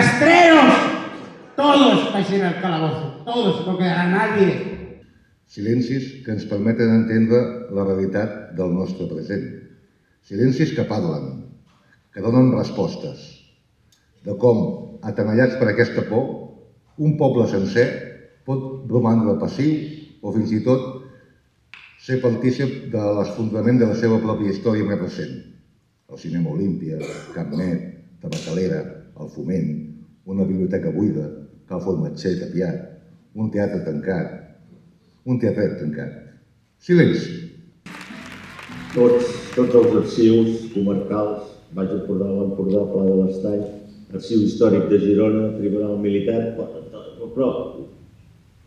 rastreros, todos vais a ir al calabozo, todos, no quedará nadie. Silencis que ens permeten entendre la realitat del nostre present. Silencis que parlen, que donen respostes, de com, atenallats per aquesta por, un poble sencer pot romandre passiu o fins i tot ser partícip de l'esfondrament de la seva pròpia història més recent. El cinema Olímpia, Campnet, Tabacalera, el Foment, una biblioteca buida, Cal Formatger tapiat, un teatre tancat, un teatret tancat. Silenci. Tots els arxius comarcals, Baix Empordà, l'Empordà, Pla de l'Estany, Arxiu Històric de Girona, Tribunal Militar, però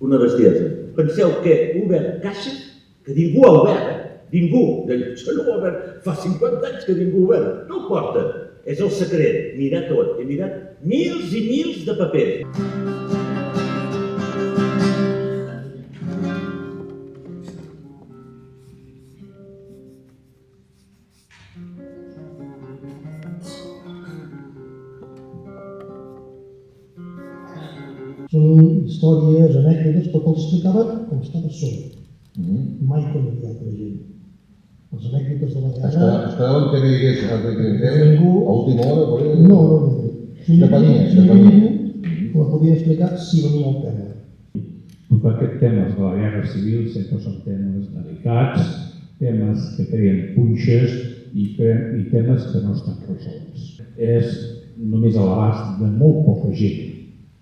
una bestiesa. Penseu que he obert caixes que ningú ha obert, ningú. Això no ho ha obert, fa 50 anys que ningú ha obert. No ho porta. És el secret, mirar tot. He mirat mils i mils de papers. Són històries, anècdotes, però que els explicava com estava sol. Mai com hi ha altra gent. Les anècdotes de la guerra... Esperaven que digués ningú... a última hora, per ell? No. Depenia. La podia explicar si venia al tema. Perquè aquests temes de la guerra civil sempre són temes delicats, temes que creen punxes i temes que no estan resolts. És només a l'abast de molt poca gent.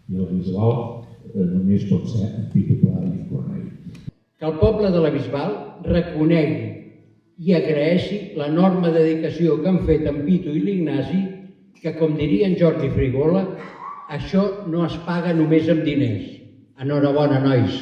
I el Bisbal només pot ser antitular i correcte. Que el poble de la Bisbal reconegui i agraeixi l'enorme dedicació que han fet en Pitu i l'Ignasi, que, com diria en Jordi Frigola, això no es paga només amb diners. Enhorabona, nois!